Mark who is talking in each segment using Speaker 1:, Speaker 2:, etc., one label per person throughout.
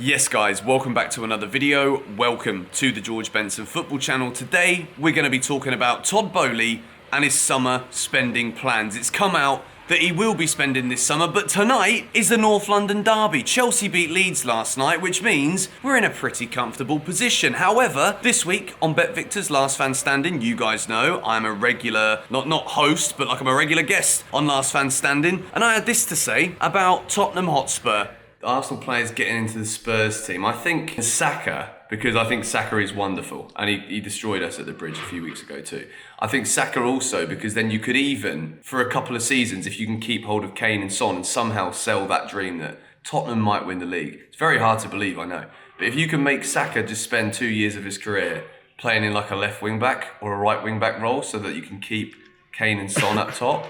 Speaker 1: Yes guys, welcome back to another video. Welcome to the George Benson football channel. Today we're going to be talking about Todd Boehly and his summer spending plans. It's come out that he will be spending this summer, but tonight is the North London derby. Chelsea beat Leeds last night, which means we're in a pretty comfortable position. However, this week on Bet Victor's Last Fan Standing, you guys know I'm a regular, not host, but like I'm a regular guest on Last Fan Standing, and I had this to say about Tottenham Hotspur. Arsenal players getting into the Spurs team. I think Saka, because I think Saka is wonderful, and he destroyed us at the bridge a few weeks ago too. I think Saka also, because then you could even, for a couple of seasons, if you can keep hold of Kane and Son and somehow sell that dream that Tottenham might win the league. It's very hard to believe, I know. But if you can make Saka just spend 2 years of his career playing in like a left wing back or a right wing back role so that you can keep Kane and Son up top,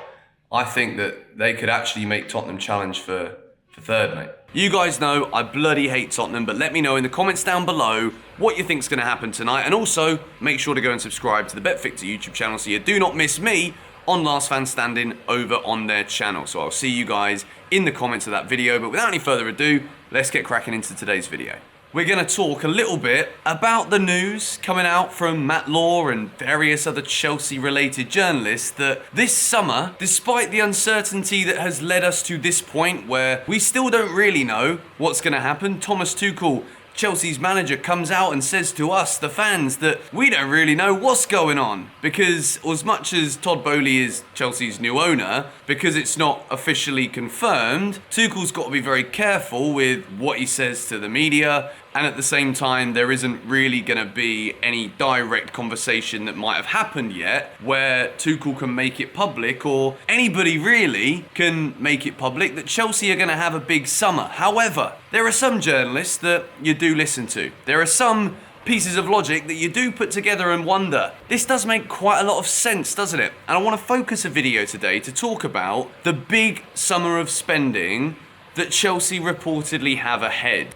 Speaker 1: I think that they could actually make Tottenham challenge for third, mate. You guys know I bloody hate Tottenham, but let me know in the comments down below what you think's going to happen tonight. And also, make sure to go and subscribe to the Bet Victor YouTube channel so you do not miss me on Last Fan Standing over on their channel. So I'll see you guys in the comments of that video. But without any further ado, let's get cracking into today's video. We're going to talk a little bit about the news coming out from Matt Law and various other Chelsea-related journalists that this summer, despite the uncertainty that has led us to this point where we still don't really know what's going to happen, Thomas Tuchel, Chelsea's manager, comes out and says to us, the fans, that we don't really know what's going on. Because as much as Todd Boehly is Chelsea's new owner, because it's not officially confirmed, Tuchel's got to be very careful with what he says to the media. And at the same time, there isn't really going to be any direct conversation that might have happened yet where Tuchel can make it public, or anybody really can make it public, that Chelsea are going to have a big summer. However, there are some journalists that you do listen to. There are some pieces of logic that you do put together and wonder, this does make quite a lot of sense, doesn't it? And I want to focus a video today to talk about the big summer of spending that Chelsea reportedly have ahead.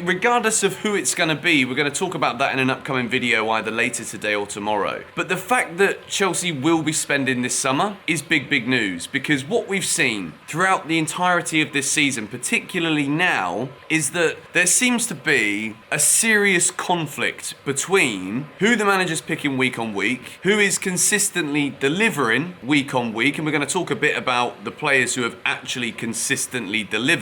Speaker 1: Regardless of who it's going to be, we're going to talk about that in an upcoming video either later today or tomorrow. But the fact that Chelsea will be spending this summer is big news, because what we've seen throughout the entirety of this season, particularly now, is that there seems to be a serious conflict between who the manager's picking week on week, who is consistently delivering week on week, and we're going to talk a bit about the players who have actually consistently delivered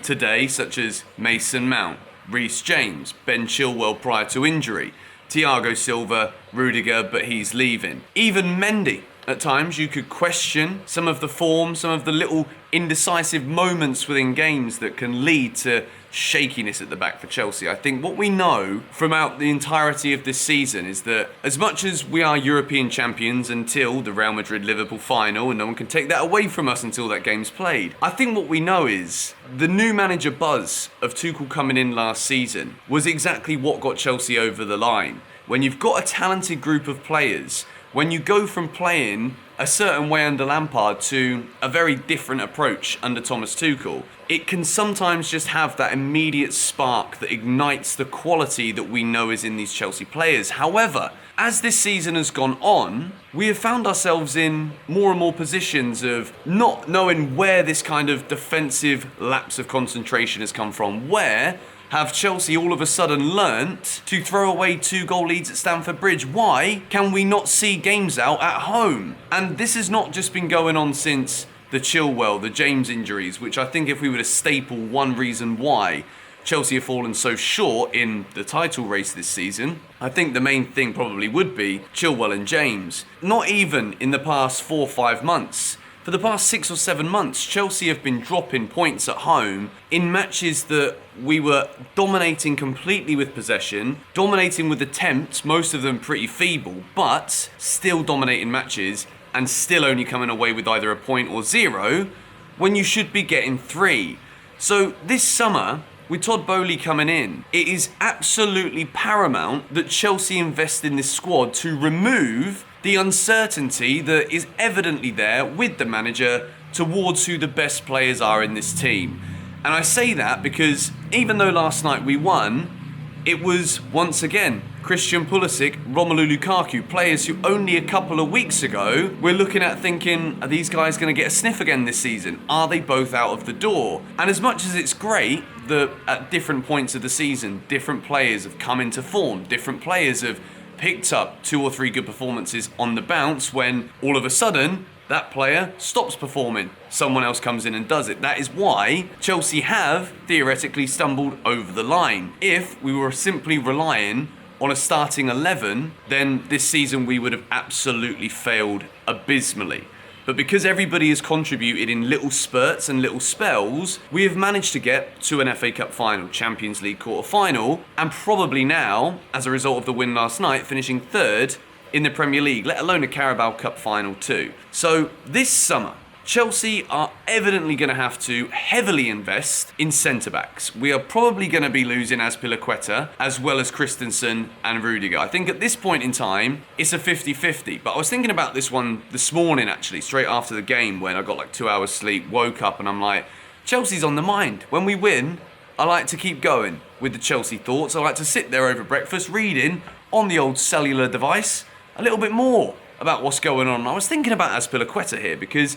Speaker 1: today, such as Mason Mount, Reece James, Ben Chilwell prior to injury, Thiago Silva, Rudiger, but he's leaving. Even Mendy. At times you could question some of the form, some of the little indecisive moments within games that can lead to shakiness at the back for Chelsea. I think what we know throughout the entirety of this season is that as much as we are European champions until the Real Madrid-Liverpool final, and no one can take that away from us until that game's played, I think what we know is the new manager buzz of Tuchel coming in last season was exactly what got Chelsea over the line. When you've got a talented group of players, when you go from playing a certain way under Lampard to a very different approach under Thomas Tuchel, it can sometimes just have that immediate spark that ignites the quality that we know is in these Chelsea players. However, as this season has gone on, we have found ourselves in more and more positions of not knowing where this kind of defensive lapse of concentration has come from. Where have Chelsea all of a sudden learnt to throw away 2-goal leads at Stamford Bridge? Why can we not see games out at home? And this has not just been going on since the Chilwell, the James injuries, which I think if we were to staple one reason why Chelsea have fallen so short in the title race this season, I think the main thing probably would be Chilwell and James. Not even in the past 4 or 5 months. For the past 6 or 7 months, Chelsea have been dropping points at home in matches that we were dominating completely with possession, dominating with attempts, most of them pretty feeble, but still dominating matches and still only coming away with either a point or 0 when you should be getting 3. So this summer, with Todd Boehly coming in, it is absolutely paramount that Chelsea invest in this squad to remove the uncertainty that is evidently there with the manager towards who the best players are in this team. And I say that because even though last night we won, it was once again Christian Pulisic, Romelu Lukaku, players who only a couple of weeks ago we're looking at thinking, are these guys going to get a sniff again this season? Are they both out of the door? And as much as it's great that at different points of the season, different players have come into form, different players have picked up 2 or 3 good performances on the bounce when all of a sudden that player stops performing. Someone else comes in and does it. That is why Chelsea have theoretically stumbled over the line. If we were simply relying on a starting 11, then this season we would have absolutely failed abysmally. But because everybody has contributed in little spurts and little spells, we have managed to get to an FA Cup final, Champions League quarter-final, and probably now, as a result of the win last night, finishing 3rd in the Premier League, let alone a Carabao Cup final too. So this summer, Chelsea are evidently going to have to heavily invest in centre-backs. We are probably going to be losing Azpilicueta as well as Christensen and Rudiger. I think at this point in time, it's a 50-50. But I was thinking about this one this morning actually, straight after the game when I got like 2 hours sleep, woke up and I'm like, Chelsea's on the mind. When we win, I like to keep going with the Chelsea thoughts. I like to sit there over breakfast reading on the old cellular device a little bit more about what's going on. I was thinking about Azpilicueta here because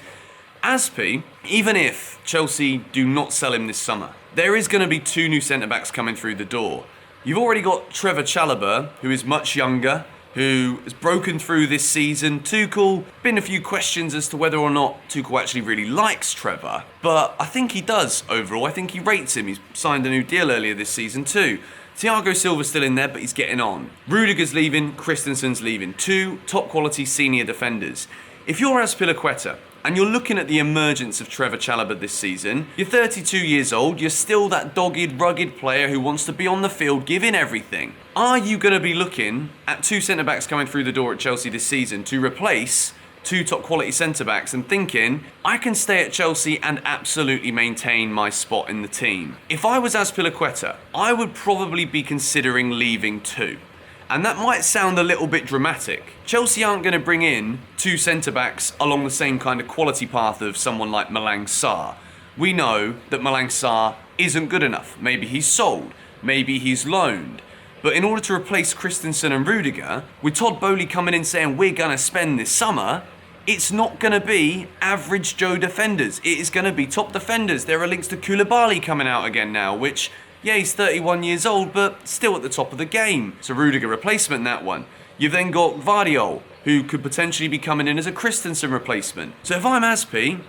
Speaker 1: Azpi, even if Chelsea do not sell him this summer, there is going to be 2 new centre-backs coming through the door. You've already got Trevor Chalobah, who is much younger, who has broken through this season. Tuchel, been a few questions as to whether or not Tuchel actually really likes Trevor, but I think he does overall. I think he rates him. He's signed a new deal earlier this season too. Thiago Silva's still in there, but he's getting on. Rudiger's leaving, Christensen's leaving. 2 top quality senior defenders. If you're Azpilicueta, and you're looking at the emergence of Trevor Chalobah this season, you're 32 years old, you're still that dogged, rugged player who wants to be on the field giving everything. Are you going to be looking at 2 centre-backs coming through the door at Chelsea this season to replace 2 top quality centre-backs and thinking, I can stay at Chelsea and absolutely maintain my spot in the team? If I was Azpilicueta, I would probably be considering leaving too. And that might sound a little bit dramatic. Chelsea aren't going to bring in 2 centre-backs along the same kind of quality path of someone like Malang Sarr. We know that Malang Sarr isn't good enough. Maybe he's sold. Maybe he's loaned. But in order to replace Christensen and Rudiger, with Todd Boehly coming in saying we're going to spend this summer, it's not going to be average Joe defenders. It is going to be top defenders. There are links to Koulibaly coming out again now, which, yeah, he's 31 years old, but still at the top of the game. It's a Rudiger replacement, that one. You've then got Vardiol, who could potentially be coming in as a Christensen replacement. So if I'm Azpi,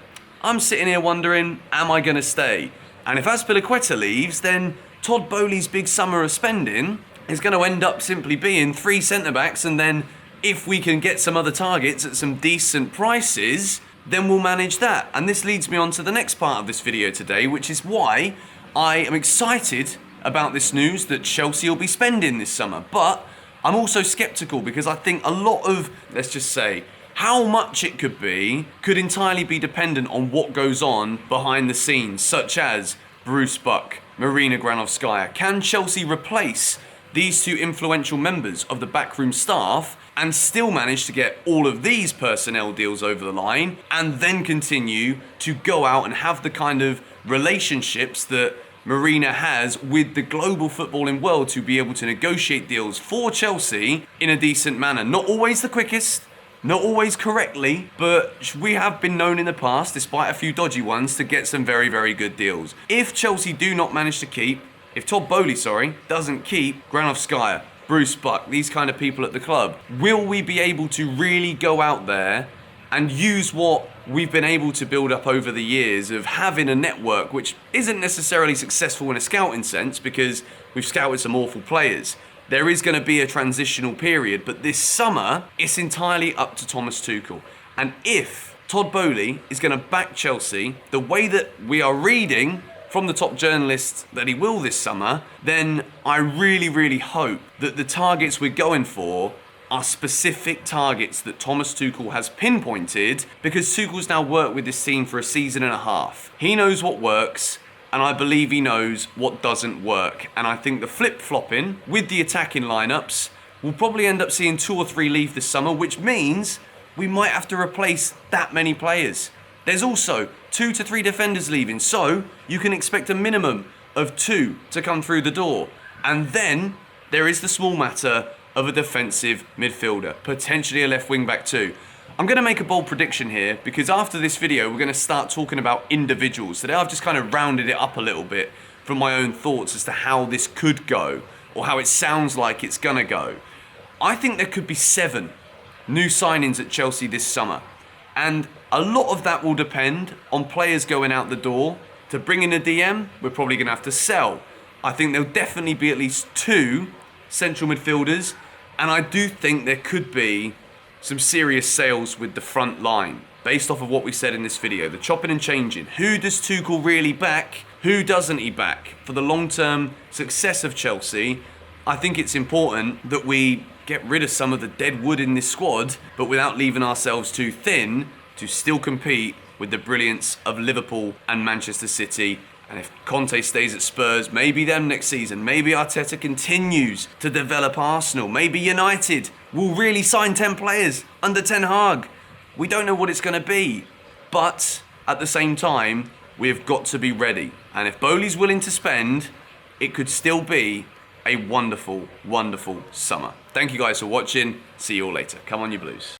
Speaker 1: I'm sitting here wondering, am I going to stay? And if Azpilicueta leaves, then Todd Boehly's big summer of spending is going to end up simply being 3 centre-backs, and then if we can get some other targets at some decent prices, then we'll manage that. And this leads me on to the next part of this video today, which is why I am excited about this news that Chelsea will be spending this summer, but I'm also sceptical because I think a lot of, let's just say, how much it could be could entirely be dependent on what goes on behind the scenes, such as Bruce Buck, Marina Granovskaya. Can Chelsea replace these 2 influential members of the backroom staff and still manage to get all of these personnel deals over the line and then continue to go out and have the kind of relationships that Marina has with the global footballing world to be able to negotiate deals for Chelsea in a decent manner? Not always the quickest, not always correctly, but we have been known in the past, despite a few dodgy ones, to get some very, very good deals. If Chelsea do not manage to keep, if Todd Boehly, doesn't keep Granovskaya, Bruce Buck, these kind of people at the club, will we be able to really go out there and use what we've been able to build up over the years of having a network which isn't necessarily successful in a scouting sense because we've scouted some awful players? There is going to be a transitional period, but this summer, it's entirely up to Thomas Tuchel. And if Todd Boehly is going to back Chelsea the way that we are reading from the top journalists that he will this summer, then I really, really hope that the targets we're going for are specific targets that Thomas Tuchel has pinpointed, because Tuchel's now worked with this team for a season and a half. He knows what works, and I believe he knows what doesn't work. And I think the flip-flopping with the attacking lineups will probably end up seeing 2 or 3 leave this summer, which means we might have to replace that many players. There's also 2 to 3 defenders leaving, so you can expect a minimum of 2 to come through the door. And then there is the small matter of a defensive midfielder, potentially a left wing back too. I'm going to make a bold prediction here because after this video we're going to start talking about individuals. Today I've just kind of rounded it up a little bit from my own thoughts as to how this could go or how it sounds like it's going to go. I think there could be 7 new signings at Chelsea this summer, and a lot of that will depend on players going out the door. To bring in a DM, we're probably going to have to sell. I think there'll definitely be at least 2 central midfielders, and I do think there could be some serious sales with the front line based off of what we said in this video, the chopping and changing. Who does Tuchel really back? Who doesn't he back? For the long-term success of Chelsea, I think it's important that we get rid of some of the dead wood in this squad, but without leaving ourselves too thin to still compete with the brilliance of Liverpool and Manchester City. And if Conte stays at Spurs, maybe them next season. Maybe Arteta continues to develop Arsenal. Maybe United will really sign 10 players under Ten Hag. We don't know what it's going to be. But at the same time, we've got to be ready. And if Boehly's willing to spend, it could still be a wonderful, wonderful summer. Thank you guys for watching. See you all later. Come on, you Blues.